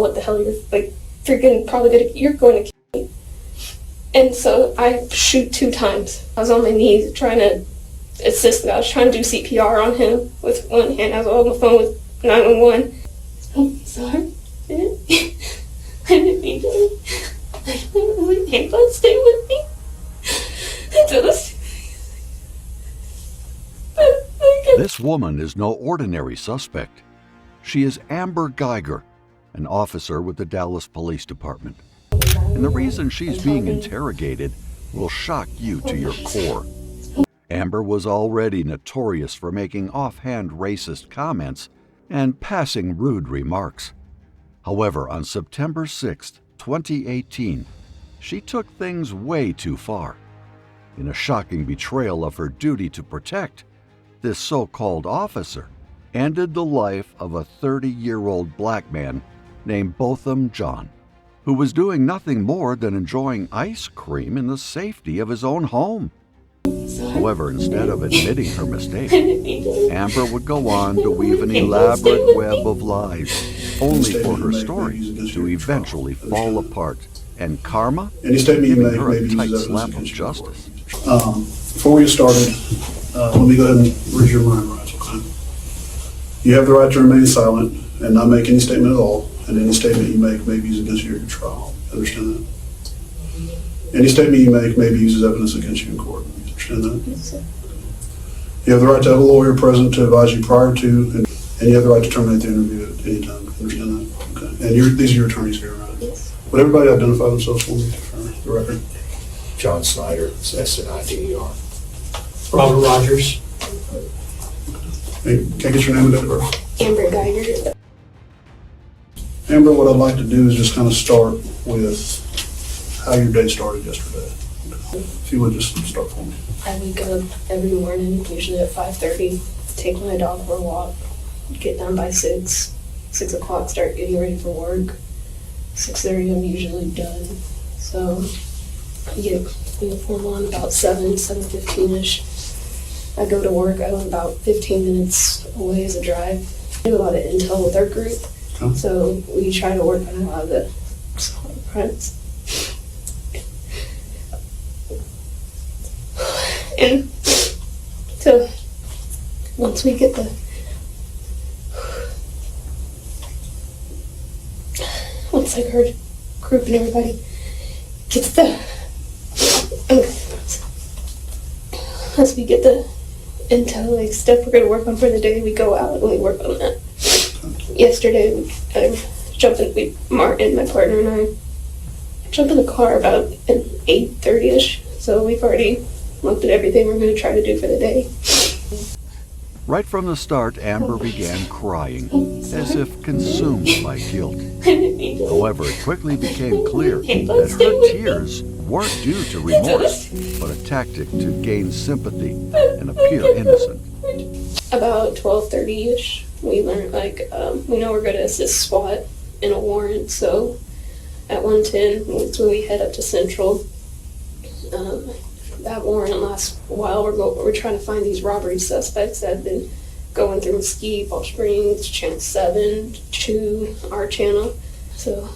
what the hell, you're like freaking probably you're going to kill me. And so I shoot 2 times. I was on my knees trying to assist him. I was trying to do CPR on him with one hand. I was on the phone with 911. I'm sorry. I didn't mean to. I really can't let stay with me. This woman is no ordinary suspect. She is Amber Geiger, an officer with the Dallas Police Department. And the reason she's being interrogated will shock you to your core. Amber was already notorious for making offhand racist comments and passing rude remarks. However, on September 6, 2018, she took things way too far. In a shocking betrayal of her duty to protect, this so-called officer ended the life of a 30-year-old black man named Botham Jean, who was doing nothing more than enjoying ice cream in the safety of his own home. However, instead of admitting her mistake, Amber would go on to weave an elaborate web of lies, only for her story to eventually fall apart, and karma giving her a tight slap of justice. Before we get started, let me go ahead and read your mind rights, okay? You have the right to remain silent and not make any statement at all, and any statement you make may be used against you at your trial. Understand that? Any statement you make may be used as evidence against you in court. Understand that? Yes, sir. You have the right to have a lawyer present to advise you prior to, and you have the right to terminate the interview at any time. Understand that? Okay. And these are your attorneys here, right? Yes. Would everybody identify themselves for me for the record? John Snyder, it's SNIDER. Robert Rogers. Hey, can I get your name and date of birth? Amber Geiger. Amber, what I'd like to do is just kind of start with how your day started yesterday. If you would just start for me. I wake up every morning, usually at 5:30, take my dog for a walk, get done by 6 o'clock, start getting ready for work. 6:30 I'm usually done. So I get uniform on about 7:15-ish. I go to work. I live about 15 minutes away as a drive. I do a lot of intel with our group. Okay. So we try to work on a lot of the smaller fronts. And so once we get once like our group and everybody gets once we get the intel, like stuff we're gonna work on for the day, we go out and we work on that. Yesterday, Martin, my partner, and I jumped in the car about 8:30-ish, so we've already looked at everything we're going to try to do for the day. Right from the start, Amber began crying, as if consumed by guilt. However, it quickly became clear that her tears weren't due to remorse, but a tactic to gain sympathy and appear innocent. About 12:30-ish, we learned, we know we're going to assist SWAT in a warrant, so at 1:10, that's when we head up to Central. That warrant lasts a while. We're trying to find these robbery suspects that have been going through Mesquite, Palm Springs, Channel 7, to our channel. So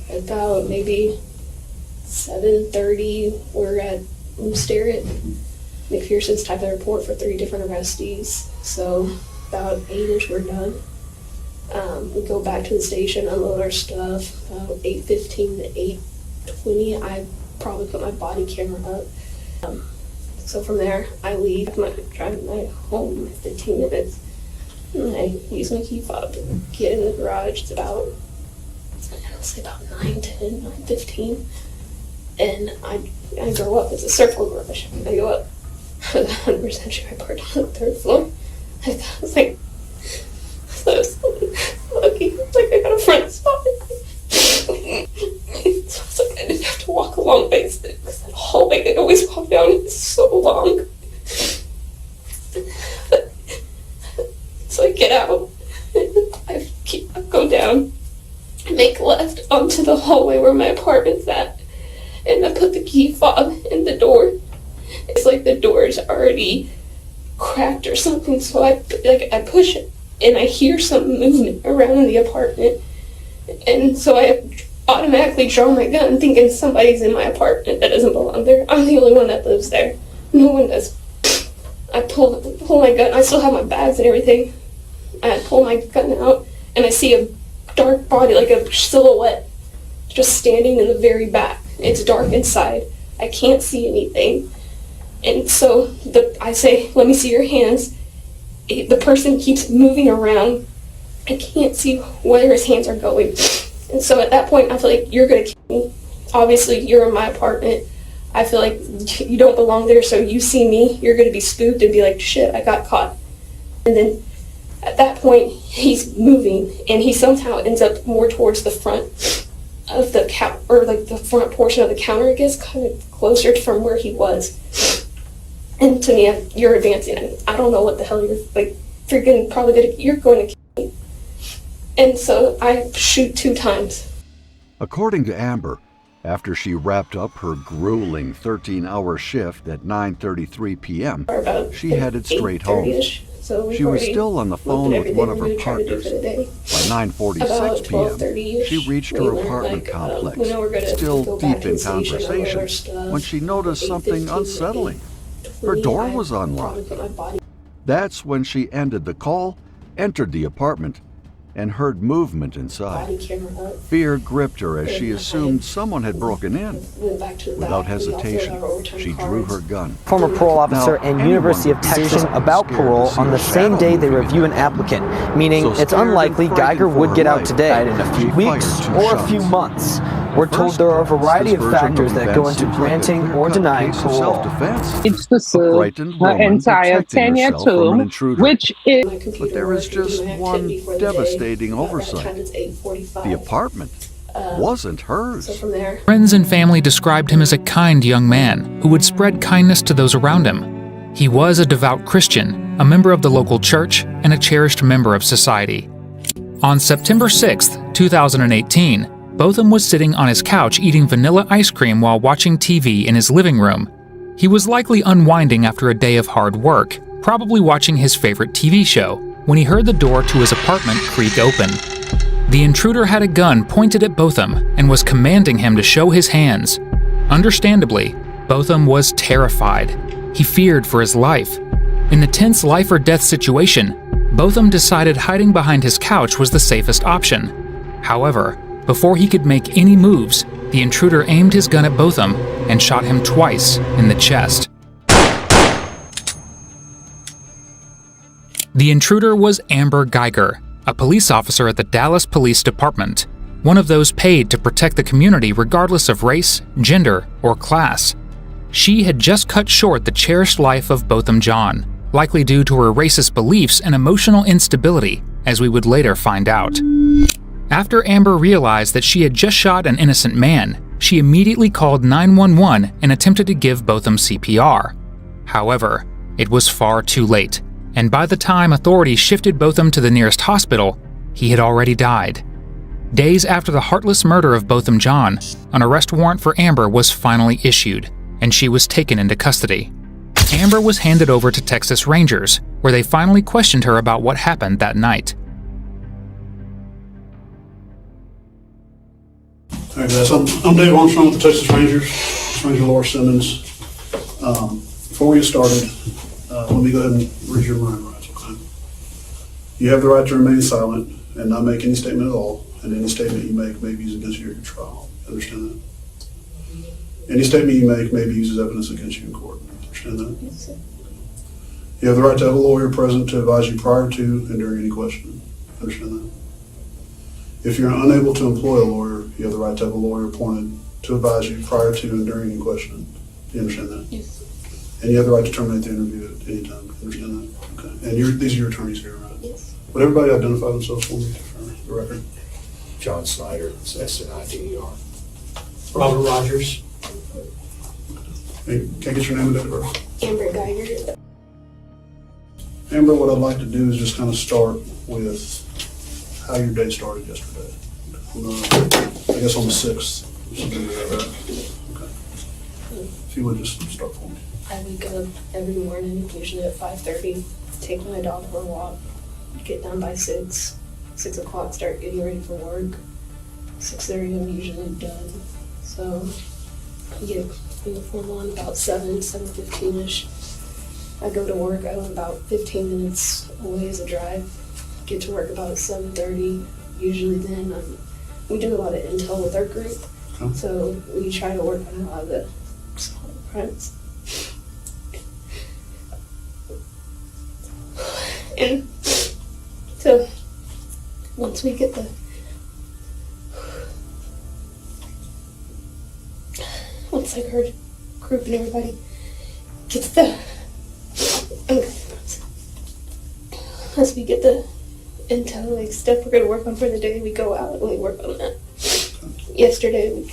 about maybe 7:30, we're at Sterrett. McPherson's typed a report for 3 different arrestees. So about 8-ish, we're done. We go back to the station, unload our stuff. About 8:15 to 8:20, I probably put my body camera up. So from there, I leave. Drive my home in 15 minutes. And I use my key fob to get in the garage. It's about, I'll say about 9:10, 9:15. And I go up. It's a circle garage. I go up. I was 100% sure I parked on the 3rd floor. I was like, I was lucky. Like I got a front spot. So it's like I didn't have to walk a long way because that hallway I always walk down is so long. So I get out, I go down, make left onto the hallway where my apartment's at, and I put the key fob in the door. It's like the door is already cracked or something, so I push it, and I hear some movement around in the apartment. And so I automatically draw my gun thinking somebody's in my apartment that doesn't belong there. I'm the only one that lives there. No one does. I pull my gun. I still have my bags and everything. I pull my gun out and I see a dark body, like a silhouette, just standing in the very back. It's dark inside. I can't see anything. And so I say, let me see your hands. The person keeps moving around. I can't see where his hands are going. And so at that point, I feel like you're going to kill me. Obviously, you're in my apartment. I feel like you don't belong there, so you see me, you're going to be spooked and be like, shit, I got caught. And then at that point, he's moving, and he somehow ends up more towards the front of the or like the front portion of the counter, I guess, kind of closer from where he was. And to me, you're advancing, and I don't know what the hell you're, like, freaking probably you're going to kill me. And so I shoot 2 times. According to Amber, after she wrapped up her grueling 13-hour shift at 9:33 p.m., she headed straight home. So she was still on the phone with one of her partners. By 9:46 p.m., she reached her apartment complex, still deep in conversation, when she noticed something unsettling. Her door was unlocked. That's when she ended the call, entered the apartment, and heard movement inside. Fear gripped her as she assumed someone had broken in. Without hesitation, she drew her gun. Former parole officer and University of Texas about parole on the same day they review an applicant, meaning it's unlikely Geiger would get out today, in a few weeks or a few months. We're told there are a variety of factors that go into granting or denying parole. It's to sue her entire 10-year term, which is... But there is just one devastating oversight. The apartment wasn't hers. Friends and family described him as a kind young man who would spread kindness to those around him. He was a devout Christian, a member of the local church, and a cherished member of society. On September 6, 2018, Botham was sitting on his couch eating vanilla ice cream while watching TV in his living room. He was likely unwinding after a day of hard work, probably watching his favorite TV show, when he heard the door to his apartment creak open. The intruder had a gun pointed at Botham and was commanding him to show his hands. Understandably, Botham was terrified. He feared for his life. In the tense life or death situation, Botham decided hiding behind his couch was the safest option. However, before he could make any moves, the intruder aimed his gun at Botham and shot him twice in the chest. The intruder was Amber Geiger, a police officer at the Dallas Police Department, one of those paid to protect the community regardless of race, gender, or class. She had just cut short the cherished life of Botham Jean, likely due to her racist beliefs and emotional instability, as we would later find out. After Amber realized that she had just shot an innocent man, she immediately called 911 and attempted to give Botham CPR. However, it was far too late, and by the time authorities shifted Botham to the nearest hospital, he had already died. Days after the heartless murder of Botham Jean, an arrest warrant for Amber was finally issued, and she was taken into custody. Amber was handed over to Texas Rangers, where they finally questioned her about what happened that night. All right, guys, I'm Dave Armstrong with the Texas Rangers, Ranger Laura Simmons. Before we get started, let me go ahead and read your mind rights, okay? You have the right to remain silent and not make any statement at all, and any statement you make may be used against you at your trial. Understand that? Any statement you make may be used as evidence against you in court. Understand that? Yes, sir. You have the right to have a lawyer present to advise you prior to and during any questioning. Understand that? If you're unable to employ a lawyer, you have the right to have a lawyer appointed to advise you prior to and during any questioning. Do you understand that? Yes. And you have the right to terminate the interview at any time. Understand that? Okay. And these are your attorneys here, right? Yes. Would everybody identify themselves for me for the record? John Snyder, SNIDER. Robert Rogers. Hey, can I get your name and date of birth? Amber Geiger. Amber, what I'd like to do is just kind of start with how your day started yesterday. I guess on the 6th. Something like that. Okay. If you would just start for me. I wake up every morning, usually at 5:30, take my dog for a walk, get done by 6 o'clock, start getting ready for work. 6:30 I'm usually done. So I get uniform on about 7:15ish. I go to work, I live about 15 minutes away as a drive. Get to work about 7:30. Usually then we do a lot of intel with our group. Okay. So we try to work on a lot of the smaller crimes. And so once I heard group and everybody gets once we get the intel, like stuff we're gonna work on for the day, we go out and we work on that. Yesterday,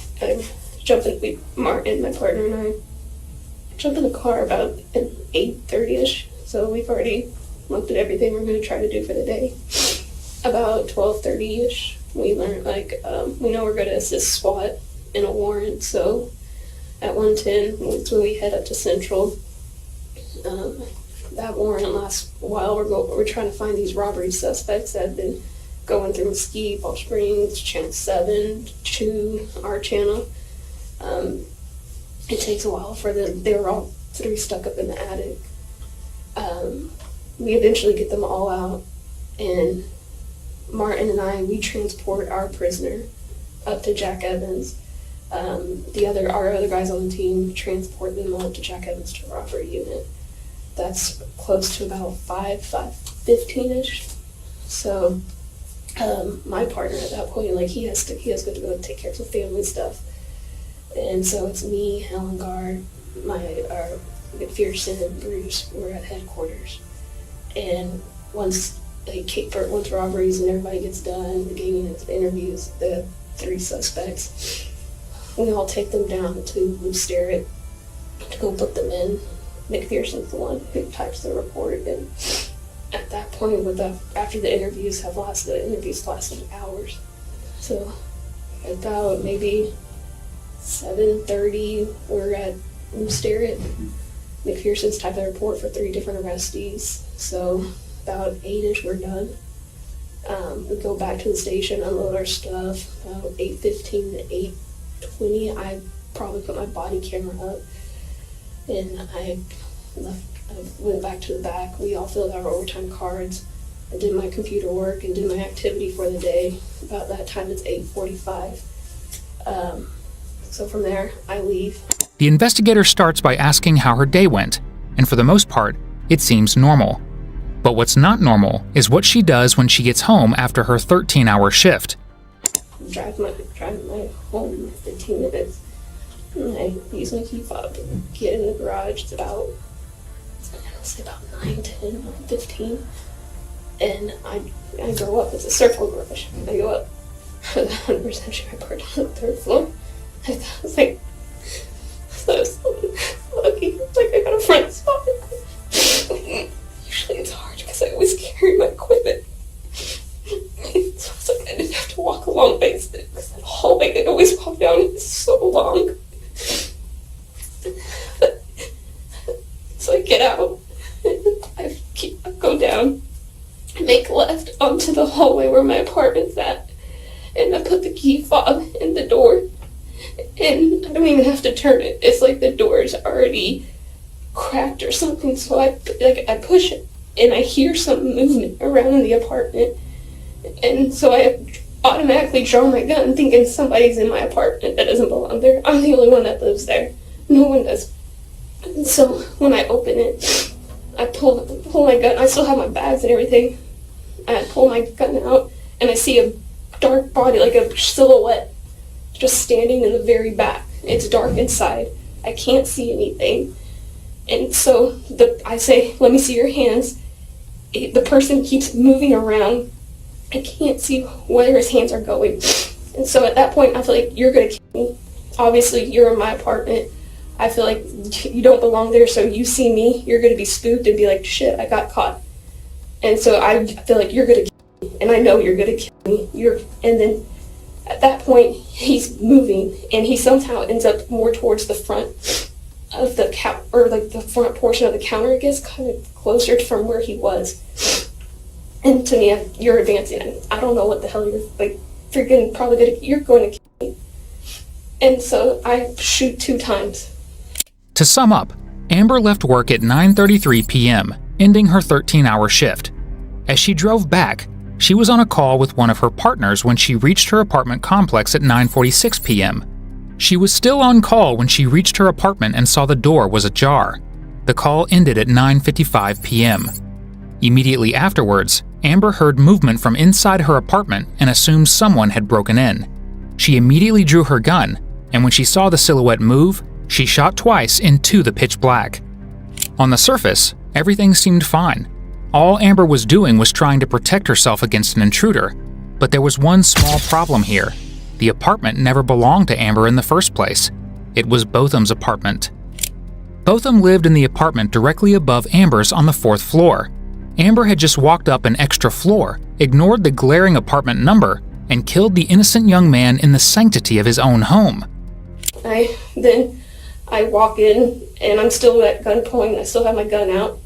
Martin, my partner, and I jumped in the car about 8:30ish. So we've already looked at everything we're going to try to do for the day. About 12:30ish, we learned we know we're going to assist SWAT in a warrant. So at 1:10, that's when we head up to Central. That warrant lasts a while. We're trying to find these robbery suspects that have been going through Mesquite, Palm Springs, Channel 7, to our channel. It takes a while for them. They were all 3 stuck up in the attic. We eventually get them all out, and Martin and we transport our prisoner up to Jack Evans. Our other guys on the team transport them all up to Jack Evans to a robbery unit. That's close to about 5:15ish. So my partner at that point, he has to go take care of some family stuff, and so it's me, Helen Gard, our McPherson, and Bruce. We're at headquarters, and once robberies and everybody gets done, the gang unit interviews the 3 suspects, we all take them down to Blue Sterrett to go put them in. McPherson's the one who types the report, and at that point, after the interviews lasted hours. So about maybe 7:30, we're at Blue Sterrett. McPherson's typed the report for 3 different arrestees. So about 8ish, we're done. We go back to the station, unload our stuff. About 8:15 to 8:20, I probably put my body camera up, and I went back to the back. We all filled out our overtime cards. I did my computer work and did my activity for the day. About that time, it's 8:45. So from there, I leave. The investigator starts by asking how her day went, and for the most part, it seems normal. But what's not normal is what she does when she gets home after her 13-hour shift. Drive my home in 15 minutes. And I use my key fob to get in the garage. It's about 9:10, 9:15. And I go up. It's a circle garage. I go up. 100% I parked on the 3rd floor. I thought I was so lucky. I got a front spot. Usually it's hard because I always carry my equipment. So I didn't have to walk a long ways because that hallway I always walk down is so long. So I get out, I go down, make left onto the hallway where my apartment's at, and I put the key fob in the door, and I don't even have to turn it. It's like the door's already cracked or something, so I push it, and I hear some movement around in the apartment, and so I automatically draw my gun thinking somebody's in my apartment that doesn't belong there. I'm the only one that lives there. No one does. And so when I open it, I pull my gun. I still have my bags and everything. I pull my gun out, and I see a dark body, like a silhouette, just standing in the very back. It's dark inside. I can't see anything. And so I say, "Let me see your hands." The person keeps moving around. I can't see where his hands are going. And so at that point, I feel like, you're going to kill me. Obviously, you're in my apartment. I feel like you don't belong there, so you see me, you're going to be spooked and be like, shit, I got caught. And so I feel like you're going to kill me, and I know you're going to kill me. And then at that point, he's moving, and he somehow ends up more towards the front of the the front portion of the counter, I guess, kind of closer from where he was. And to me, you're advancing. I don't know what the hell you're, you're going to kill me. And so I shoot 2 times. To sum up, Amber left work at 9:33 p.m., ending her 13-hour shift. As she drove back, she was on a call with one of her partners when she reached her apartment complex at 9:46 p.m. She was still on call when she reached her apartment and saw the door was ajar. The call ended at 9:55 p.m. Immediately afterwards, Amber heard movement from inside her apartment and assumed someone had broken in. She immediately drew her gun, and when she saw the silhouette move, she shot twice into the pitch black. On the surface, everything seemed fine. All Amber was doing was trying to protect herself against an intruder, but there was one small problem here. The apartment never belonged to Amber in the first place. It was Botham's apartment. Botham lived in the apartment directly above Amber's on the 4th floor. Amber had just walked up an extra floor, ignored the glaring apartment number, and killed the innocent young man in the sanctity of his own home. I walk in, and I'm still at gunpoint. I still have my gun out.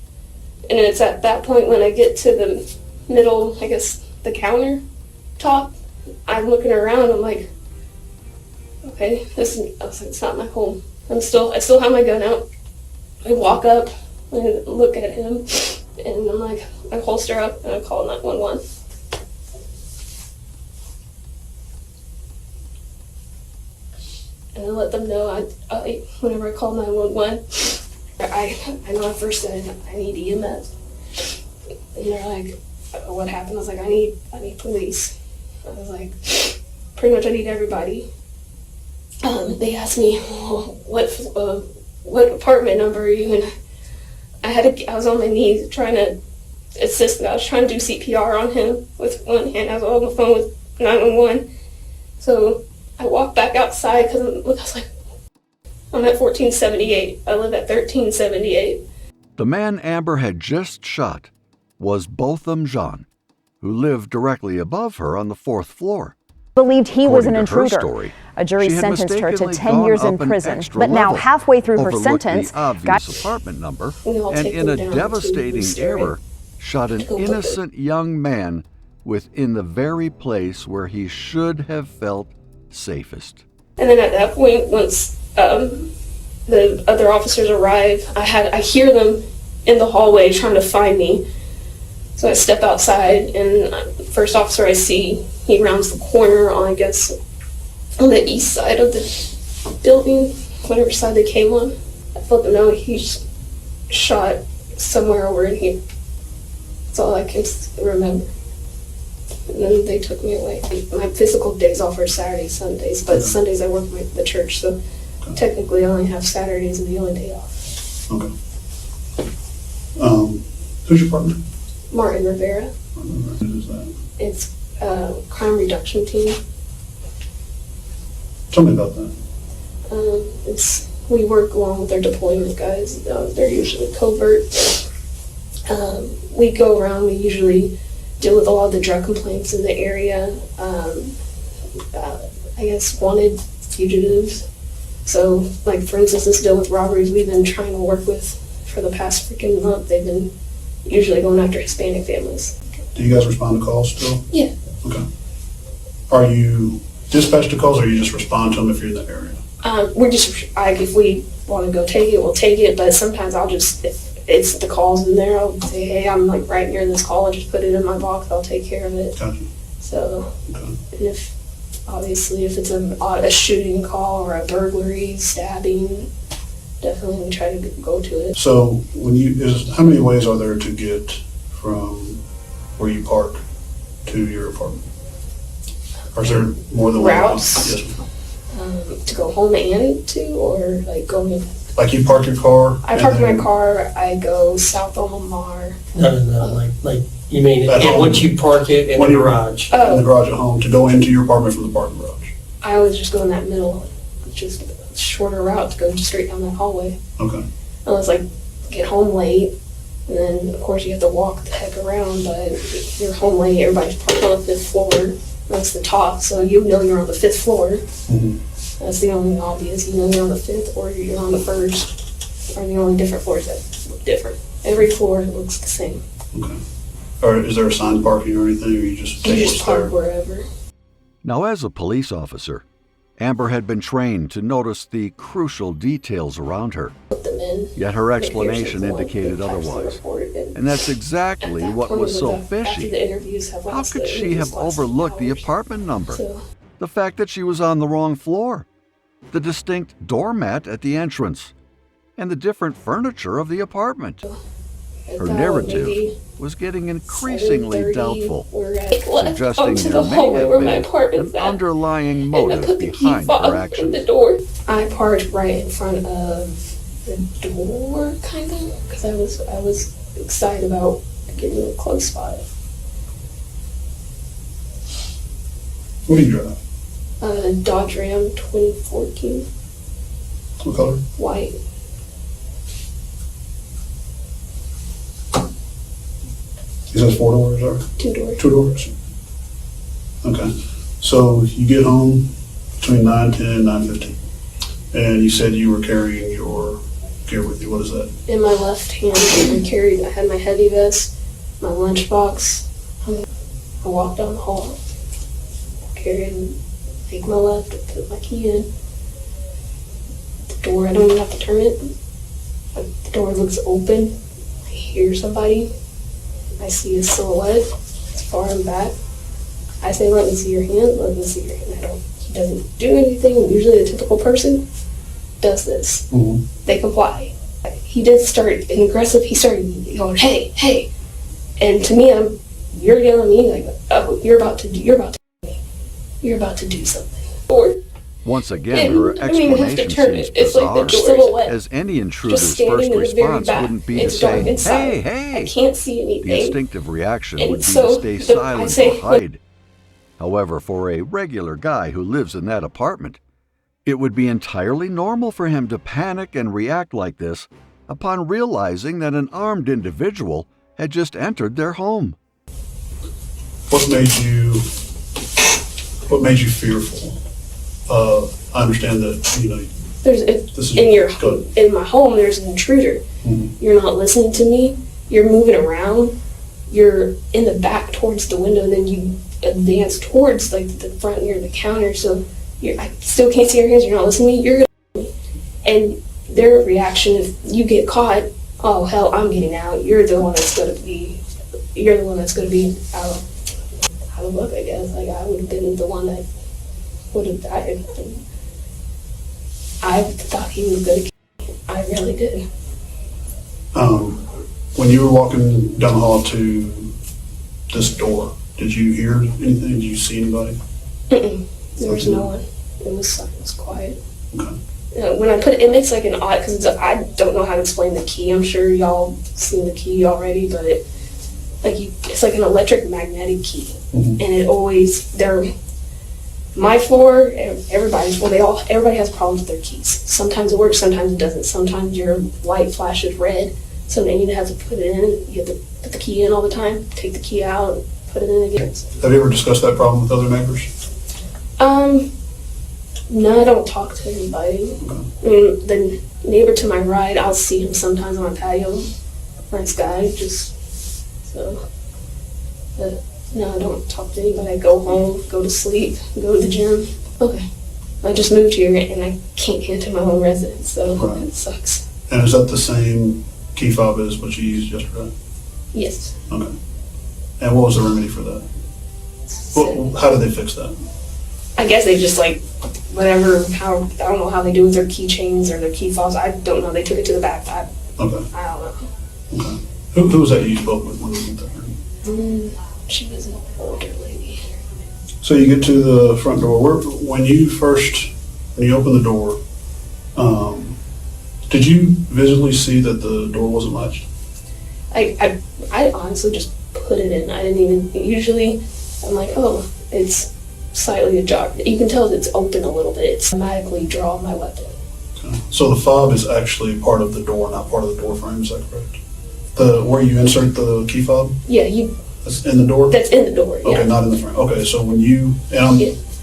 And it's at that point when I get to the middle, I guess, the counter top, I'm looking around, I'm like, okay, it's not my home. I still have my gun out. I walk up and look at him, and I'm like, I holster up and I call 911. And I let them know, whenever I call 911, I know at first said, I need EMS. And they're like, what happened? I was like, I need police. I was like, pretty much I need everybody. They asked me, what apartment number are you in? I was on my knees trying to assist. I was trying to do CPR on him with one hand. I was on the phone with 911. So I walked back outside because I was like, I'm at 1478. I live at 1378. The man Amber had just shot was Botham Jean, who lived directly above her on the 4th floor. Believed he was an intruder. Story, a jury sentenced her to 10 years in prison, but now halfway through her sentence, the obvious apartment number, and in a devastating error, shot an innocent young man within the very place where he should have felt safest. And then at that point, once the other officers arrive, I hear them in the hallway trying to find me. So I step outside, and the first officer I see, he rounds the corner on, I guess, on the east side of the building, whatever side they came on. I let them know he's shot somewhere over in here. That's all I can remember. And then they took me away. My physical days off are Saturdays, Sundays, but Sundays I work at the church, so technically I only have Saturdays and the only day off. Okay. Who's your partner? Martin Rivera. Who is that? It's a crime reduction team. Tell me about that. We work along with their deployment guys. They're usually covert. We go around, we usually deal with a lot of the drug complaints in the area. I guess wanted fugitives. So, like, for instance, this deal with robberies we've been trying to work with for the past freaking month. They've been usually going after Hispanic families. Do you guys respond to calls still? Yeah. Okay. Are you dispatched to calls, or you just respond to them if you're in the area? If we want to go take it, we'll take it, but sometimes if it's the calls in there, I'll say, hey, I'm like right near this call, I'll just put it in my box, I'll take care of it. Gotcha. So, and if it's a shooting call or a burglary, stabbing, definitely we try to go to it. So how many ways are there to get from where you park to your apartment? Or is there more than one? Routes? Yes, ma'am. To go home and or like going. Like you park your car? I park my car, I go south on Lamar. No, like you mean once you park it in the garage. In the garage at home, to go into your apartment from the parking garage? I always just go in that middle, just a shorter route to go just straight down that hallway. Okay. Unless like get home late, and then of course you have to walk the heck around, but if you're home late, everybody's parked on the 5th floor. That's the top, so you know you're on the 5th floor. Mm-hmm. That's the only obvious. You know you're on the 5th or you're on the 1st, are the only different floors that look different. Every floor looks the same. Okay. Or is there assigned parking or anything, or you just take what's park there? wherever. Now, as a police officer, Amber had been trained to notice the crucial details around her. Yet her explanation indicated otherwise. And that's exactly what was so fishy. How could she have overlooked the apartment number? The fact that she was on the wrong floor, the distinct doormat at the entrance, and the different furniture of the apartment. Her narrative was getting increasingly doubtful, suggesting there may have been an underlying motive behind her actions. I parked right in front of the door, kind of, because I was excited about getting a close spot. What do you drive? Dodge Ram 2014. What color? White. Is that 4 doors or? 2 doors. 2 doors. Okay. So you get home between 9:10 and 9:15. And you said you were carrying your gear with you. What is that? In my left hand, I had my heavy vest, my lunchbox. I walked down the hall, take my left, put my key in. The door, I don't even have to turn it. The door looks open. I hear somebody. I see a silhouette. It's far and back. I say, let me see your hand, let me see your hand. He doesn't do anything. Usually the typical person does this. Mm-hmm. They comply. He did start aggressive. He started going, hey, hey. And to me, you're yelling at me like, oh, you're about to do something. Or once again, her explanation seems bizarre, as any intruder's first response wouldn't be to say, hey, hey. I can't see anything. The instinctive reaction would be to stay silent or hide. However, for a regular guy who lives in that apartment, it would be entirely normal for him to panic and react like this upon realizing that an armed individual had just entered their home. What made you fearful? I understand that, in my home, there's an intruder. Mm-hmm. You're not listening to me. You're moving around. You're in the back towards the window, and then you advance towards like the front near the counter. So I still can't see your hands. You're not listening to me. You're gonna me. And their reaction, if you get caught, oh hell, I'm getting out. You're the one that's gonna be out of luck, I guess. Like I would have been the one that would have died. I thought he was gonna kill me. I really did. When you were walking down the hall to this door, did you hear anything? Did you see anybody? There was no one. It was quiet. Okay. When I put it makes like an odd, because I don't know how to explain the key. I'm sure y'all seen the key already, but it's like an electric magnetic key, mm-hmm. and it always my floor, everybody's floor, everybody has problems with their keys. Sometimes it works, sometimes it doesn't. Sometimes your light flashes red, so then you have to put it in. You have to put the key in all the time. Take the key out and put it in again. Have you ever discussed that problem with other neighbors? No, I don't talk to anybody. Okay. The neighbor to my right, I'll see him sometimes on my patio. Nice guy, but no, I don't talk to anybody. I go home, go to sleep, go to the gym. Okay. I just moved here and I can't get into my own residence, so right. It sucks. And is that the same key fob as what you used yesterday? Yes. Okay. And what was the remedy for that? How did they fix that? I guess they just I don't know how they do with their keychains or their key fobs. I don't know. They took it to the back. I don't know. Okay. Who was that you spoke with when you went there? She was an older lady. So you get to the front door. When you open the door, did you visually see that the door wasn't latched? I honestly just put it in. I didn't even, usually I'm like, oh, it's slightly ajar. You can tell it's open a little bit. It's automatically draw my weapon. Okay. So the fob is actually part of the door, not part of the door frame, is that correct? Where you insert the key fob? Yeah, that's in the door? That's in the door, yeah. Okay, not in the frame. Okay, so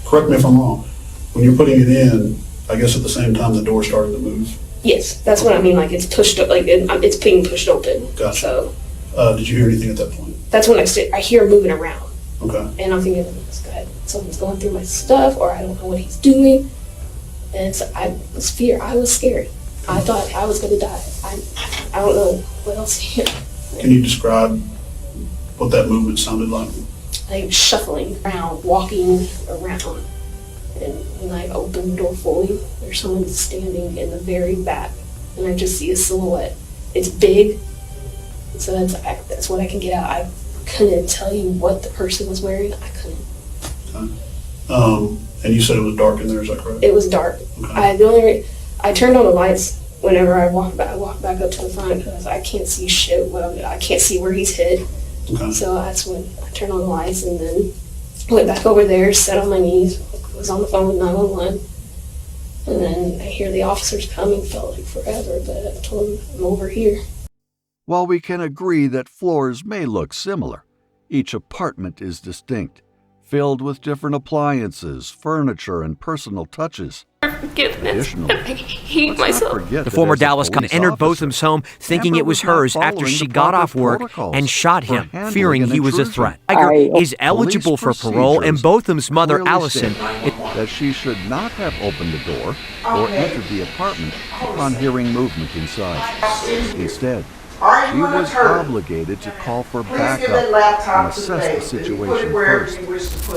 correct me if I'm wrong, when you're putting it in, I guess at the same time the door's starting to move? Yes, that's what I mean, like it's pushed, it's being pushed open. Gotcha. So. Did you hear anything at that point? That's when I hear moving around. Okay. And I'm thinking, this guy someone's going through my stuff, or I don't know what he's doing. And so I was scared. I thought I was gonna die. I don't know what else here. Can you describe what that movement sounded like? Like shuffling around, walking around. And when I open the door fully, there's someone standing in the very back, and I just see a silhouette. It's big, so that's what I can get out. I couldn't tell you what the person was wearing. I couldn't. Okay. And you said it was dark in there, is that correct? It was dark. Okay. I turned on the lights whenever I walked back up to the front because I can't see shit. I can't see where he's hid. Okay. So that's when I turned on the lights and then went back over there, sat on my knees, was on the phone with 911, and then I hear the officers coming. Felt like forever, but I told them I'm over here. While we can agree that floors may look similar, each apartment is distinct, filled with different appliances, furniture, and personal touches. Forgiveness. I hate myself. The former Dallas cop entered Botham's home thinking it was hers after she got off work and shot him, fearing he was a threat. Geiger is eligible for parole, and Botham's mother, Allison, that she should not have opened the door or entered the apartment upon hearing movement inside. Instead, she was obligated to call for backup and assess the situation first.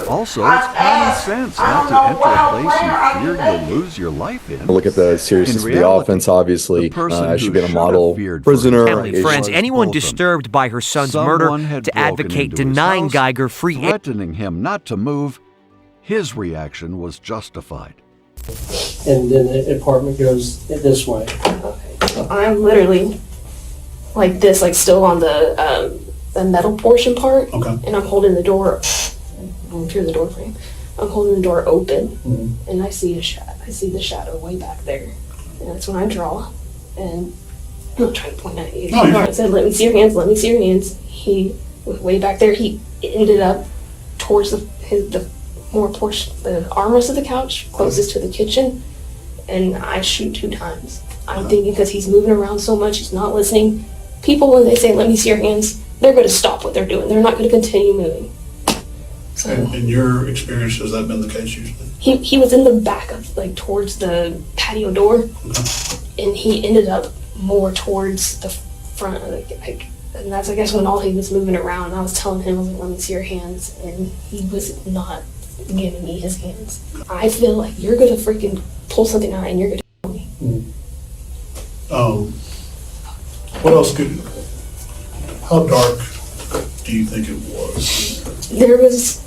Also, it's common sense not to enter a place you fear you'll lose your life in. Look at the seriousness of the offense, obviously. She's been a model prisoner. Family, friends, anyone disturbed by her son's murder to advocate denying Geiger free threatening him not to move. His reaction was justified. And then the apartment goes this way. Okay, so I'm literally like this, like still on the metal portion part, and I'm holding the door, through the door frame. I'm holding the door open, and I see the shadow way back there, and that's when I draw, and I'm not trying to point at you. I said, "Let me see your hands. Let me see your hands." He was way back there. He ended up towards the armrest of the couch, closest to the kitchen, and I shoot 2 times. I'm thinking because he's moving around so much, he's not listening. People, when they say, "Let me see your hands," they're going to stop what they're doing. They're not going to continue moving. So, in your experience, has that been the case usually? He was in the back of, like, towards the patio door, and he ended up more towards the front, and that's, I guess, when all he was moving around. I was telling him, I was like, "Let me see your hands," and he was not giving me his hands. I feel like you're going to freaking pull something out and you're going to kill me. What else how dark do you think it was? There was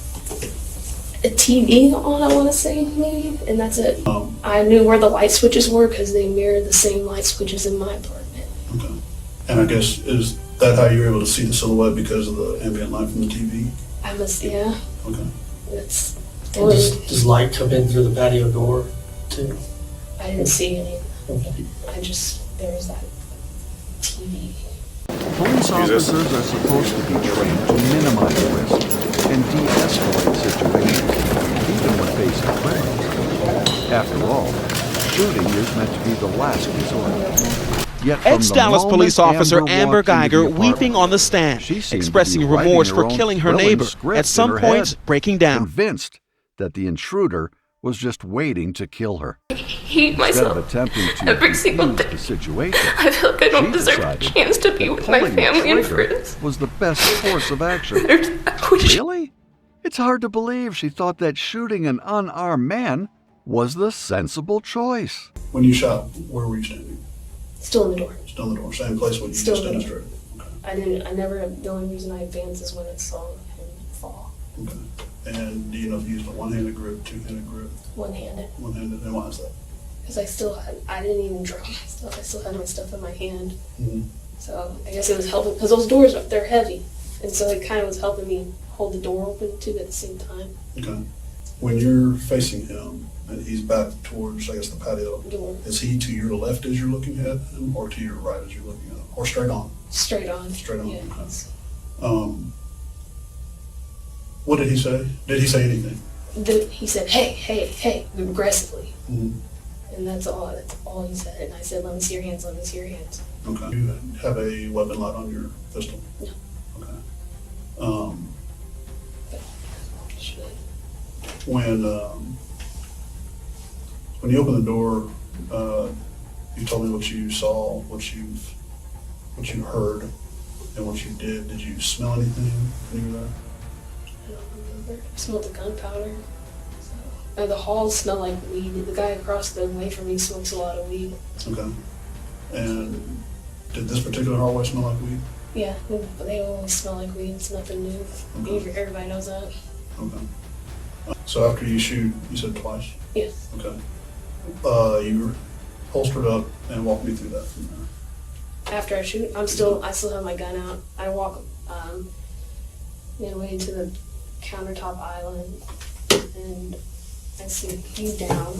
a TV on, I want to say, maybe, and that's it. I knew where the light switches were because they mirrored the same light switches in my apartment. Okay. And I guess, is that how you were able to see the silhouette because of the ambient light from the TV? Yeah. Okay. Does light come in through the patio door, too? I didn't see any. Okay. There was that TV. Police officers are supposed to be trained to minimize risk and de-escalate situations, even when facing criminals. After all, shooting is meant to be the last resort. Ex-Dallas police officer Amber Geiger weeping on the stand, expressing remorse for killing her neighbor, at some points breaking down. Convinced that the intruder was just waiting to kill her. I hate myself. Instead of attempting to every single defuse day. the situation, I feel like I don't deserve a chance to be with my family and friends. Was the best course of action. Really? It's hard to believe she thought that shooting an unarmed man was the sensible choice. When you shot, where were you standing? Still in the door. Still in the door, same place what you Still just in the demonstrated. Okay. The only reason I advanced is when I saw him fall. Okay. And do you know if you used a one-handed grip, two-handed grip? One-handed. One-handed, and why is that? Because I didn't even draw my stuff. I still had my stuff in my hand. Mm-hmm. So I guess it was helping, because those doors, they're heavy. And so it kind of was helping me hold the door open too at the same time. Okay. When you're facing him and he's back towards, I guess, the patio, is he to your left as you're looking at him, or to your right as you're looking at him, or straight on? Straight on. Straight on. Yeah, okay. What did he say? Did he say anything? He said, hey, aggressively. Mm-hmm. And that's all he said. And I said, let me see your hands, let me see your hands. Okay. Do you have a weapon light on your pistol? No. Okay. when you opened the door, you told me what you saw, what you heard, and what you did. Did you smell anything when you were there? I don't remember. I smelled the gunpowder. The halls smell like weed. The guy across the way from me smokes a lot of weed. Okay. And did this particular hallway smell like weed? Yeah, but they always smell like weed. It's nothing new. Okay. Everybody knows that. Okay. So after you shoot, you said twice? Yes. Okay. You holstered up and walked me through that from there. After I shoot, I still have my gun out. I walk midway to the countertop island, and I see he's down.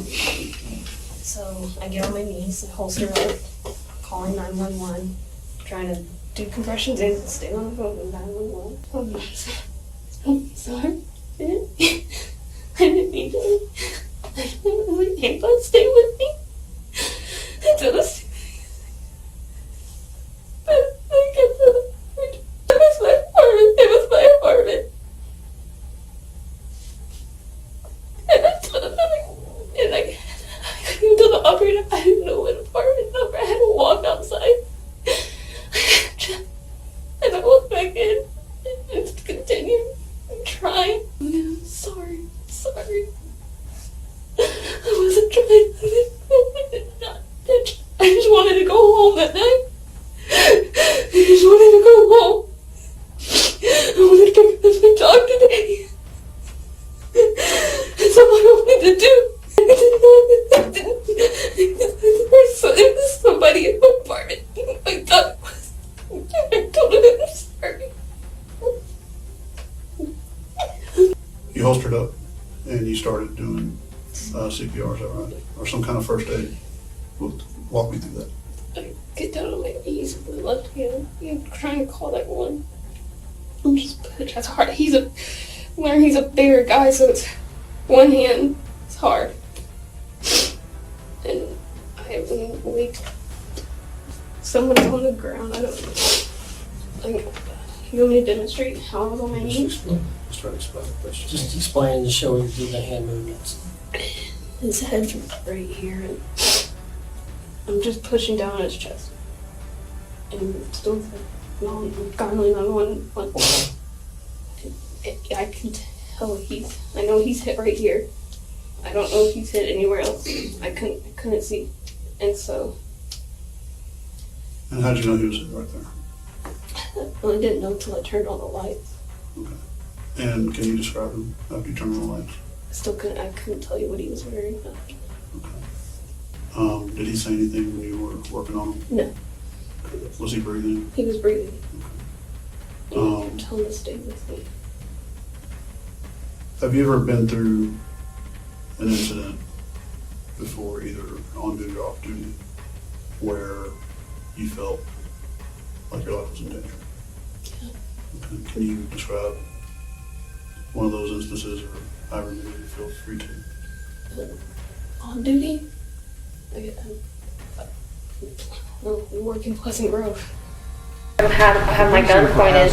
So I get on my knees and holster up, calling 911, trying to do compressions and stay on the phone with 911. I'm sorry. I didn't mean to. Hey, but stay with me. Until the It was my apartment. And I told him and I came to the operator. I didn't know what apartment number. I had to walk outside. And I walked back in and continued trying. I'm sorry. I wasn't trying. I just wanted to go home that night. I just wanted to go home. I wanted to pick up my dog today. That's all I wanted to do. There was somebody in my apartment. My dog was. I told him I'm sorry. You holstered up and you started doing CPR, is that right? Or some kind of first aid. Walk me through that. I get down on my knees with my left hand. I'm trying to call that one. I'm just pushing. That's hard. He's a bigger guy, so it's one hand. It's hard. And I have like someone on the ground. I don't know. Like, you want me to demonstrate how I was on my knees? Just try to explain the question. Just explain and show you do the hand movements. His head's right here, and I'm just pushing down on his chest. And still gargling on one. I can tell I know he's hit right here. I don't know if he's hit anywhere else. I couldn't see. And so. And how'd you know he was hit right there? Well, I didn't know until I turned on the lights. Okay. And can you describe him after you turned on the lights? I couldn't tell you what he was wearing. Okay. Did he say anything when you were working on him? No. Was he breathing? He was breathing. Okay. Tell him to stay with me. Have you ever been through an incident before, either on duty or off duty, where you felt like your life was in danger? Yeah. Okay. Can you describe one of those instances, or however many you feel free to? On duty? I'm working Pleasant Grove. I have my gun pointed,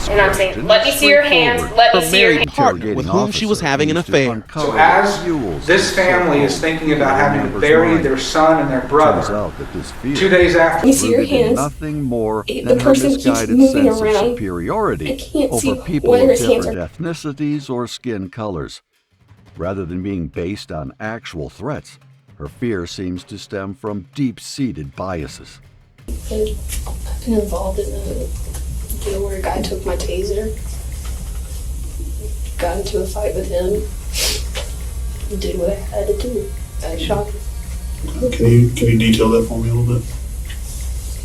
and I'm saying, let me see your hands, let me see your hands. Partner with whom she was having an affair. So as this family is thinking about having to bury their son and their brother, 2 days after, Let me see your hands. Nothing more The than her person keeps misguided moving sense of around. I superiority can't see over people whether of his hands different ethnicities or skin colors. Rather than being based on actual threats, her fear seems to stem from deep-seated biases. I've been involved in a deal where a guy took my taser, got into a fight with him, did what I had to do. I shot him. Can you detail that for me a little bit?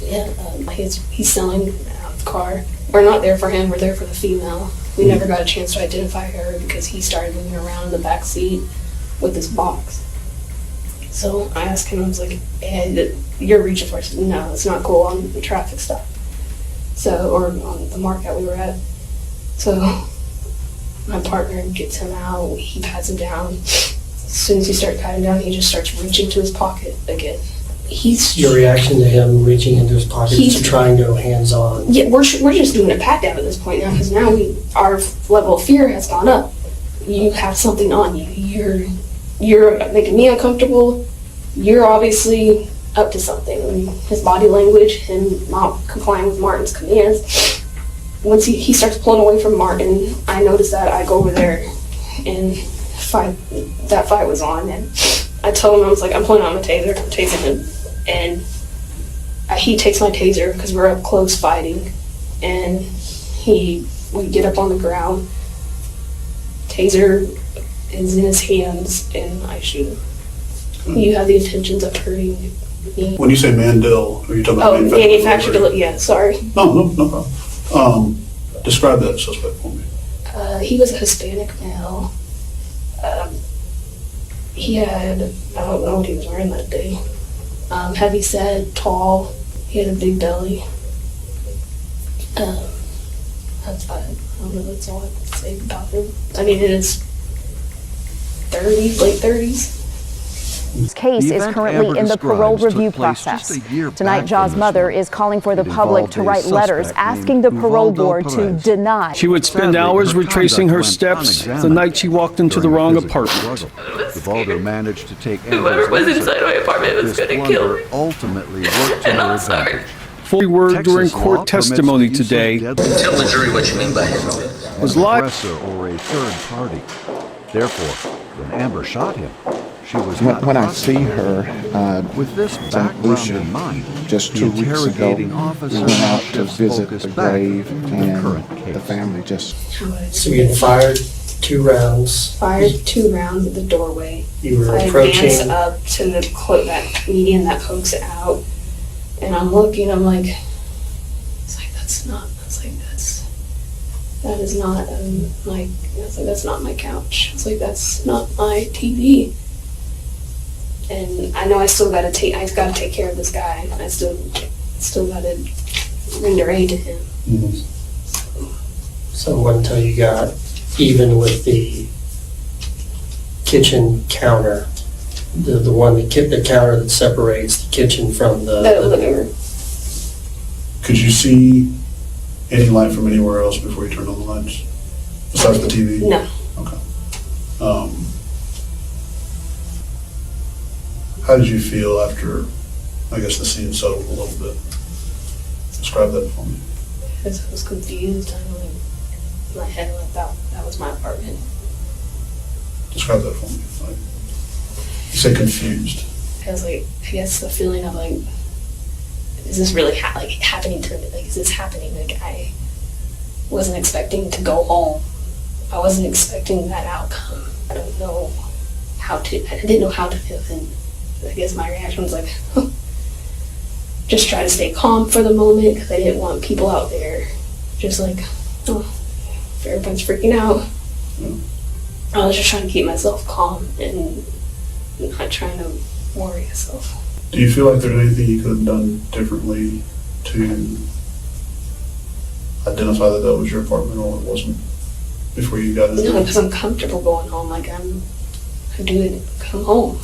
Yeah, he's selling out the car. We're not there for him, we're there for the female. We never got a chance to identify her because he started moving around in the back seat with this box. So I asked him, I was like, hey, you're reaching for it. No, it's not cool on the traffic stop. So, or on the market we were at. So my partner gets him out, he pats him down. As soon as he starts patting down, he just starts reaching to his pocket again. Your reaction to him reaching into his pocket to try and go hands-on? Yeah, we're just doing a pat down at this point now, because now our level of fear has gone up. you have something on you. You're making me uncomfortable. You're obviously up to something. I mean, his body language, him not complying with Martin's commands. Once he starts pulling away from Martin, I notice that. I go over there, and that fight was on, and I tell him, I was like, I'm pulling out my taser, I'm tasing him, and he takes my taser because we're up close fighting, and we get up on the ground, taser is in his hands, and I shoot him. You have the intentions of hurting me. When you say Mandel, are you talking about manufactured delivery? Yeah, sorry. No problem. Describe that suspect for me. He was a Hispanic male. He had, I don't know what he was wearing that day. Heavy set, tall. He had a big belly. That's I don't know, that's all I can say about him. I mean, in his 30s, late 30s. This case is currently in the parole review process. Tonight, Ja's mother is calling for the public to write letters asking the parole board to deny. She would spend hours retracing her steps the night she walked into the wrong apartment. Uvaldo managed to take whoever was inside my apartment was going to kill me. Ultimately worked to her advantage. Full word during court testimony today. Tell the jury what you mean by it. Was live or a third party. Therefore, when Amber shot him, she was when I see her, with this background in mind, just 2 weeks ago, we went out to visit the grave, and the family just. So you had fired 2 rounds. Fired 2 rounds at the doorway. You were I approaching. advance up to that median that pokes it out, and I'm looking. I'm like, it's like that's not. It's like that is not like. It's like that's not my couch. It's like that's not my TV. And I know I got to take care of this guy. I still got to render aid to him. Mm-hmm. So until you got even with the kitchen counter, the counter that separates the kitchen from the living room. Could you see any light from anywhere else before you turned on the lights? Besides the TV? No. Okay. How did you feel after, I guess, the scene settled a little bit? Describe that for me. I was confused. In my head, like that was my apartment. Describe that for me. Like, you say confused. I was like, I guess the feeling of like, is this really happening to me? Like, is this happening? Like, I wasn't expecting to go home. I wasn't expecting that outcome. I didn't know how to feel. And I guess my reaction was like, just try to stay calm for the moment because I didn't want people out there just like, if everyone's freaking out. I was just trying to keep myself calm and not trying to worry myself. Do you feel like there's anything you could have done differently to identify that was your apartment or it wasn't before you got into it? No, because I'm comfortable going home. Like I do it, come home.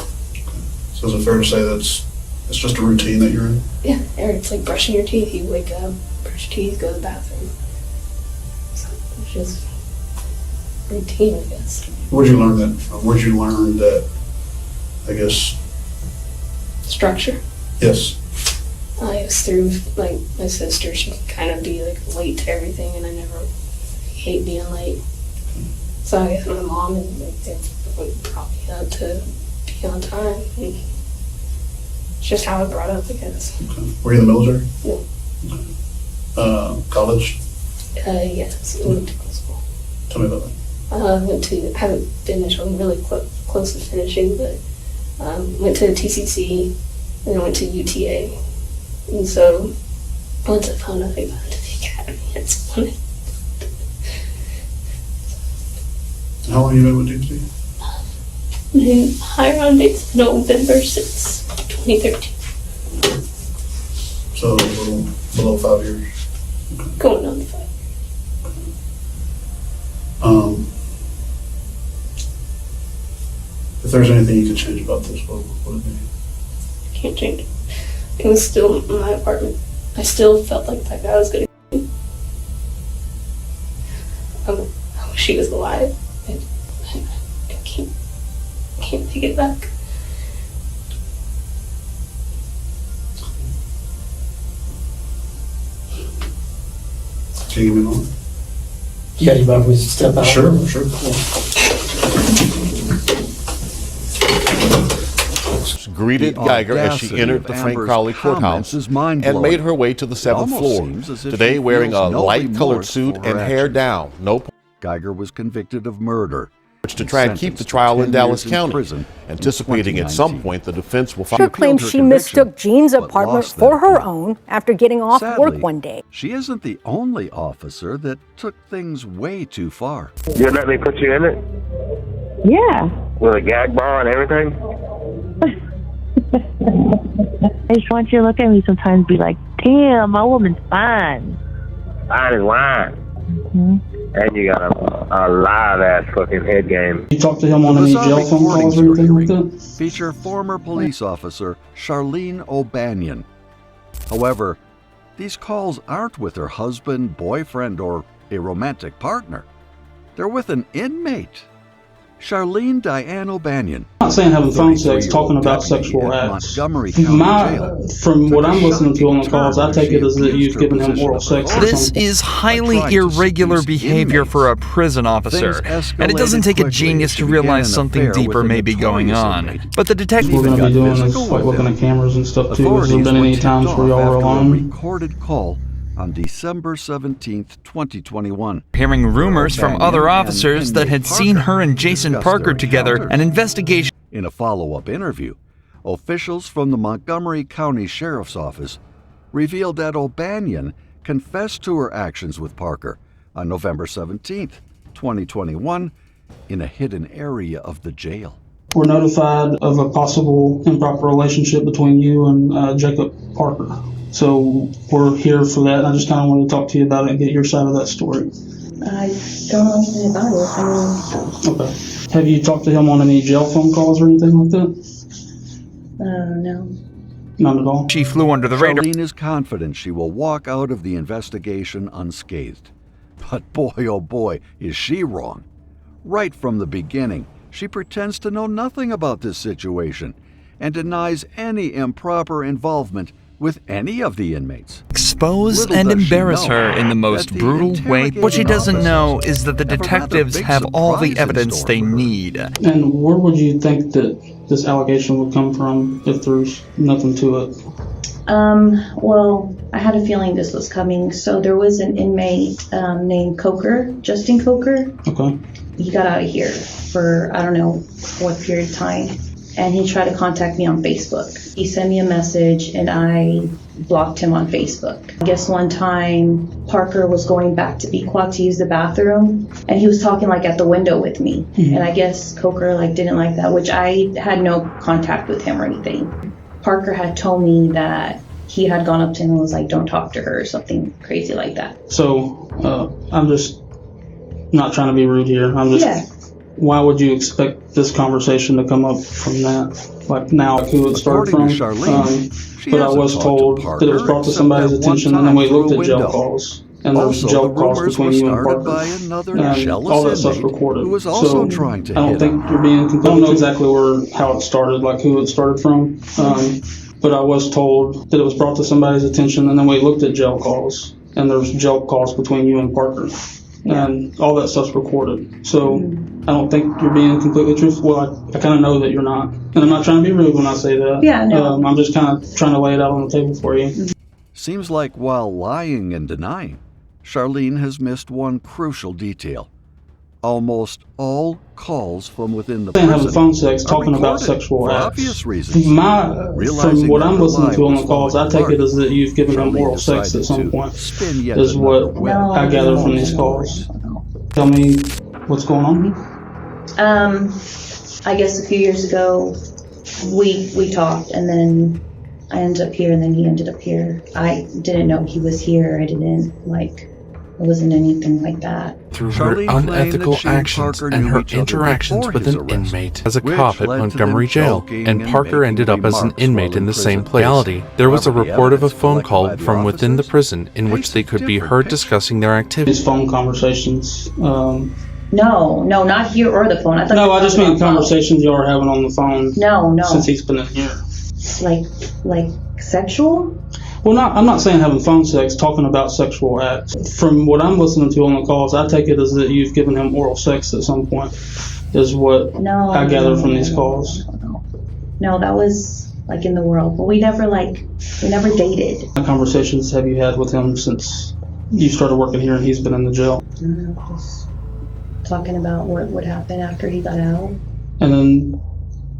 So is it fair to say it's just a routine that you're in? Yeah, it's like brushing your teeth. You wake up, brush your teeth, go to the bathroom. So it's just routine, I guess. Where'd you learn that from? Where'd you learn that, I guess... Structure? Yes. It was through, like, my sister. She could kind of be, like, late to everything, and I hate being late. So I guess my mom and they brought me up to be on time. And it's just how I was brought up, I guess. Okay. Were you in the military? No. Okay. College? Yes. I went to school. Tell me about that. I haven't finished. I'm really close to finishing, but went to TCC and then went to UTA. And so once I found out I got into the academy, I just wanted. How long have you been with DPD? Been higher on dates in November since 2013. So a little below 5 years. Okay. Going on 5. If there's anything you could change about this, what would it be? I can't change it. It was still in my apartment. I still felt like that guy was gonna kill me. I wish he was alive. take it back. Can you give me a moment? Yeah, you might want to step out. Sure. Greeted Geiger as she entered the Frank Crowley courthouse and made her way to the 7th floor, today wearing a light-colored suit and hair down. Geiger was convicted of murder, to try and keep the trial in Dallas County, anticipating at some point the defense will She claims she mistook Jean's apartment for her own after getting off work one day. She isn't the only officer that took things way too far. You let me put you in it? Yeah. With a gag bar and everything? I just want you to look at me sometimes and be like, damn, my woman's fine. Fine as wine. And you got a live-ass fucking head game. You talked to him on any jail phone calls or anything like that? Feature former police officer Charlene O'Banion. However, these calls aren't with her husband, boyfriend, or a romantic partner. They're with an inmate. Charlene Diane O'Banion. I'm not saying having phone sex, talking about sexual acts. From what I'm listening to on the calls, I take it as that you've given him oral sex. This is highly irregular behavior for a prison officer, and it doesn't take a genius to realize something deeper may be going on. But the detective... We're going to be doing is like looking at cameras and stuff too. Has there been any times where y'all were alone? Recorded call on December 17th, 2021. Hearing rumors from other officers that had seen her and Jason Parker together, an investigation... In a follow-up interview, officials from the Montgomery County Sheriff's Office revealed that O'Banion confessed to her actions with Parker on November 17th, 2021, in a hidden area of the jail. We're notified of a possible improper relationship between you and Jacob Parker. So we're here for that, and I just kind of want to talk to you about it and get your side of that story. I don't know anything about it. Okay. Have you talked to him on any jail phone calls or anything like that? No. None at all? She flew under the radar. Charlene is confident she will walk out of the investigation unscathed. But boy, oh boy, is she wrong. Right from the beginning, she pretends to know nothing about this situation and denies any improper involvement with any of the inmates. Expose and embarrass her in the most brutal way. What she doesn't know is that the detectives have all the evidence they need. And where would you think that this allegation would come from if there's nothing to it? Well, I had a feeling this was coming. So there was an inmate named Coker, Justin Coker. Okay. He got out of here for, I don't know what period of time. And he tried to contact me on Facebook. He sent me a message and I blocked him on Facebook. I guess one time Parker was going back to Pequot to use the bathroom and he was talking like at the window with me. Mm-hmm. And I guess Coker like didn't like that, which I had no contact with him or anything. Parker had told me that he had gone up to him and was like, don't talk to her or something crazy like that. So I'm just not trying to be rude here. I'm just... Yeah. Why would you expect this conversation to come up from that? Like now, who it started from? But I was told that it was brought to somebody's attention, and then we looked at jail calls, and there was jail calls between you and Parker, and all that stuff's recorded. So I don't think you're being. I don't know exactly how it started, like who it started from. But I was told that it was brought to somebody's attention, and then we looked at jail calls, and there's jail calls between you and Parker. And all that stuff's recorded. So I don't think you're being completely truthful. Well, I kind of know that you're not. And I'm not trying to be rude when I say that. Yeah, no. I'm just kind of trying to lay it out on the table for you. Seems like while lying and denying, Charlene has missed one crucial detail. Almost all calls from within the prison having phone sex, talking about sexual acts. Obvious reasons. From what I'm listening to on the calls, I take it as that you've given him oral sex at some point. Is what I gather from these calls. Tell me what's going on. I guess a few years ago, we talked, and then I ended up here, and then he ended up here. I didn't know he was here. I didn't it wasn't anything like that. Through her unethical actions and her interactions with an inmate as a cop at Montgomery Jail, and Parker ended up as an inmate in the same place. In reality, there was a report of a phone call from within the prison in which they could be heard discussing their activities. These phone conversations, No, not here or the phone. I thought. No, I just mean conversations y'all are having on the phone. No. Since he's been in here. Like sexual? Well, I'm not saying having phone sex, talking about sexual acts. From what I'm listening to on the calls, I take it as that you've given him oral sex at some point, is what I gather from these calls. No, that was like in the world. But we never dated. What conversations have you had with him since you started working here and he's been in the jail? Just talking about what would happen after he got out. And then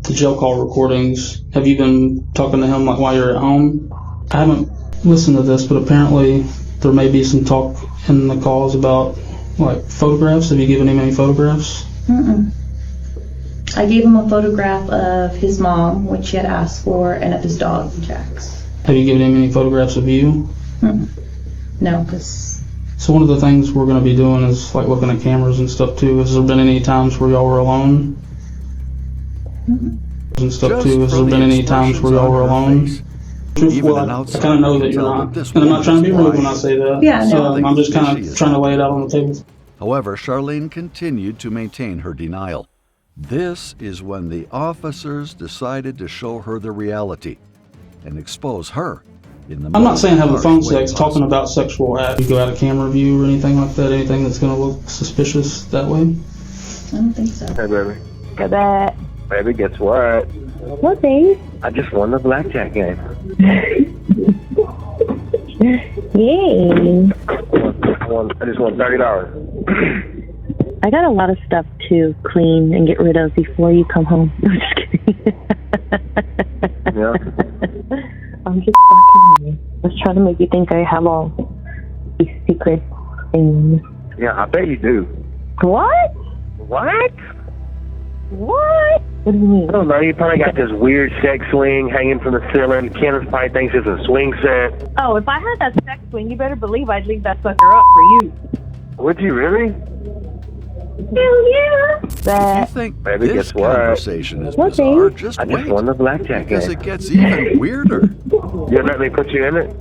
the jail call recordings, have you been talking to him like while you're at home? I haven't listened to this, but apparently there may be some talk in the calls about like photographs. Have you given him any photographs? Mm-mm. I gave him a photograph of his mom, which she had asked for, and of his dog, Jax. Have you given him any photographs of you? Mm-mm. No, because... So one of the things we're going to be doing is like looking at cameras and stuff too. Has there been any times where y'all were alone? Mm-mm. And stuff too. Has there been any times where y'all were alone? Well, I kind of know that you're not. And I'm not trying to be rude when I say that. Yeah, no. So I'm just kind of trying to lay it out on the table. However, Charlene continued to maintain her denial. This is when the officers decided to show her the reality and expose her in the I'm not saying having phone sex, possible. talking about sexual acts. You go out of camera view or anything like that, anything that's going to look suspicious that way? I don't think so. Hey, baby. Got that. Baby, guess what? What, babe? I just won the blackjack game. Yay. I just won $30. I got a lot of stuff to clean and get rid of before you come home. I'm just kidding. Yeah. I'm just fucking you. I was trying to make you think I have all these secret things. Yeah, I bet you do. What? What? What? What do you mean? I don't know. You probably got this weird sex swing hanging from the ceiling. Kenneth probably thinks it's a swing set. Oh, if I had that sex swing, you better believe I'd leave that sucker up for you. Would you really? Hell yeah. That. You think Baby, this guess what? conversation is What, bizarre? babe? Just I wait, just won the blackjack because game. it gets even weirder. You let me put you in it?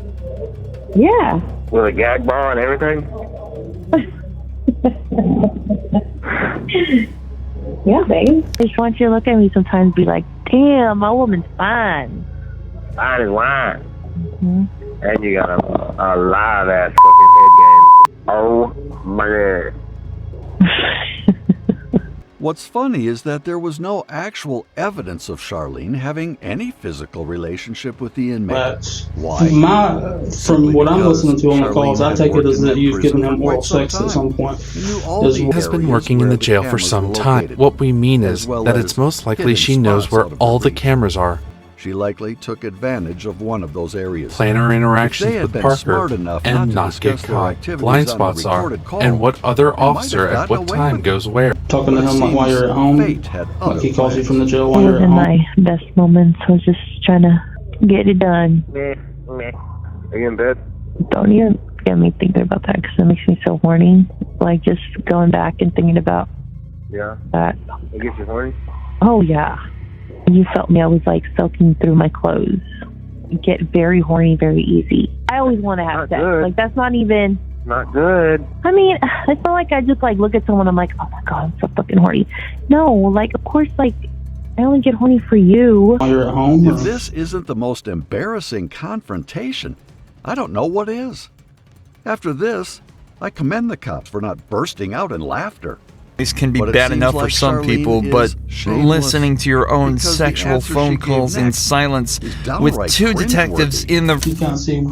Yeah. With a gag ball and everything? Yeah, babe. I just want you to look at me sometimes and be like, damn, my woman's fine. Fine as wine. Mm-hmm. And you got a live ass fucking head game. Oh my god. What's funny is that there was no actual evidence of Charlene having any physical relationship with the inmate. Why? From what I'm listening to on the Charlene calls, I had take it worked as in that that you've given prison him for oral quite some sex at some point. He knew all the Has been areas working in where the jail for cameras some were time. located, What we mean as is well that as it's most likely hidden she knows spots where out of all the reach. cameras are. She likely took advantage of one of those areas. Plan her interactions If they had with been Parker smart enough and to not get discuss their caught. activities Blind on a spots are, recorded call, and what other they might have officer at gotten what away time with it. goes where. Talking to But it him like while seems you're at home, fate had like other he calls you plans. from the jail I while you're was at in home. my best moments. I was just trying to get it done. Meh, meh. Are you in bed? Don't even get me thinking about that because it makes me so horny. Like just going back and thinking about Yeah. that. It gets you horny? Oh yeah. When you felt me, I was like soaking through my clothes. Get very horny very easy. I always want to have Not sex. good. Like that's not even. Not good. I mean, it's not like I just like look at someone. I'm like, oh my god, I'm so fucking horny. No, like of course, like I only get horny for you. While you're at home. If this isn't the most embarrassing confrontation, I don't know what is. After this, I commend the cops for not bursting out in laughter. This can be But it bad seems enough like for some Charlene people, is but shameless listening to your own because the sexual answer she phone gave calls in next silence is with downright two detectives cringeworthy. in the... You kind of see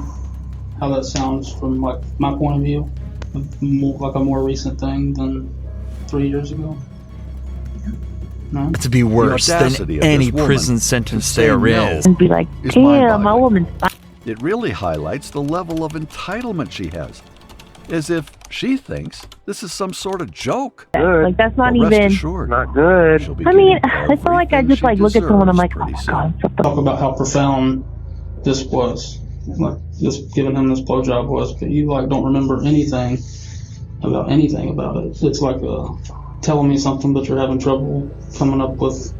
how that sounds from like my point of view, like a more recent thing than 3 years ago. No? To be worse than audacity of any this woman prison to sentence say there no is. And be like, is damn, my mind-boggling. woman's fine. It really highlights the level of entitlement she has, as if she thinks this is some sort of joke. Good. Like that's not But rest even. assured, Not good. she'll be I mean, getting it's not like I everything just she like look at someone. I'm like, deserves oh my pretty god, I'm so Talk about how profound this was, like just giving him this blowjob was, but you like don't remember anything about it. It's like telling me something, but you're having trouble coming up with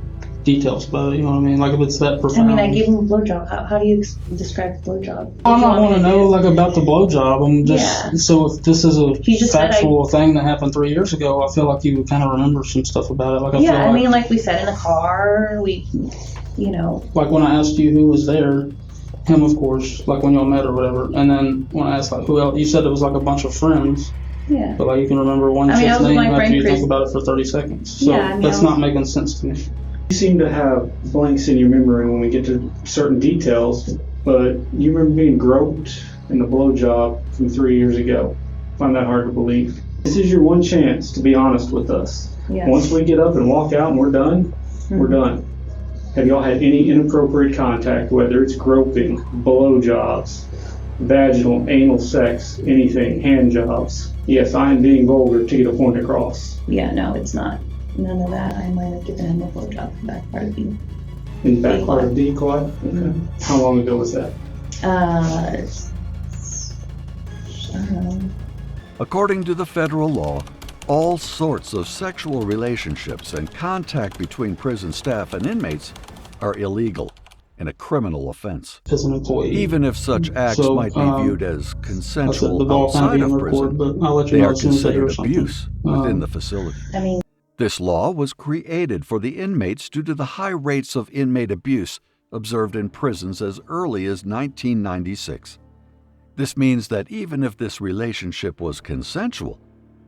details about it. You know what I mean? Like if it's that I profound. mean, I gave him a blowjob. How do you describe the blowjob? I don't want to know like about the blowjob. I'm just so if this is a factual thing that happened 3 years ago, I feel like you would kind of remember some stuff about it. Like I feel I like, mean, like we said in the car, we, you know. Like when I asked you who was there, him of course, like when y'all met or whatever, and then when I asked like who else, you said it was like a bunch of friends. Yeah. But like you can remember one chick's name after you think about it for 30 seconds. So that's not making sense to me. You seem to have blanks in your memory when we get to certain details, but you remember being groped in the blowjob from 3 years ago. I find that hard to believe. This is your one chance to be honest with us. Yes. Once we get up and walk out and we're done, we're done. Have y'all had any inappropriate contact, whether it's groping, blowjobs, vaginal, anal sex, anything, hand jobs? Yes, I am being vulgar to get a point across. Yeah, no, it's not. None of that. I might have given him a blowjob in the back part of the In the back part of decoy? Okay. How long ago was that? I don't know. According to the federal law, all sorts of sexual relationships and contact between prison staff and inmates are illegal and a criminal offense. As an employee. Even if such acts might be viewed as consensual outside of prison, but they are considered abuse within the facility. I mean, this law was created for the inmates due to the high rates of inmate abuse observed in prisons as early as 1996. This means that even if this relationship was consensual,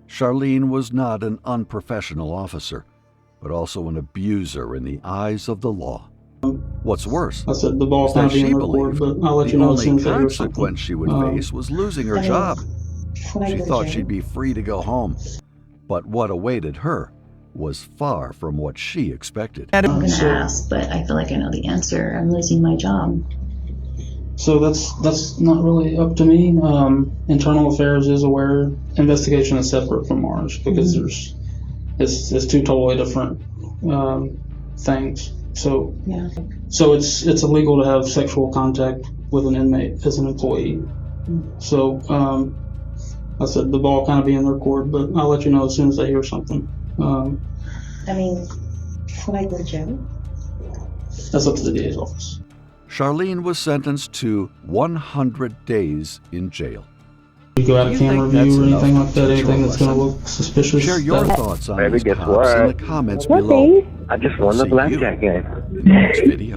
Charlene was not an unprofessional officer, but also an abuser in the eyes of the law. What's worse is that she believed the only consequence she would face was losing her job. She thought she'd be free to go home, but what awaited her was far from what she expected. I'm going to ask, but I feel like I know the answer. I'm losing my job. So that's not really up to me. Internal Affairs is aware. Investigation is separate from ours because it's two totally different things. So so it's illegal to have sexual contact with an inmate as an employee. So I said the ball kind of be in their court, but I'll let you know as soon as I hear something. I mean, should I go to jail? That's up to the DA's office. Charlene was sentenced to 100 days in jail. You go out of camera view or anything like that, anything that's going to look suspicious? Share your thoughts on these guess cops what? in the comments below. I just won the blackjack game. In the next video.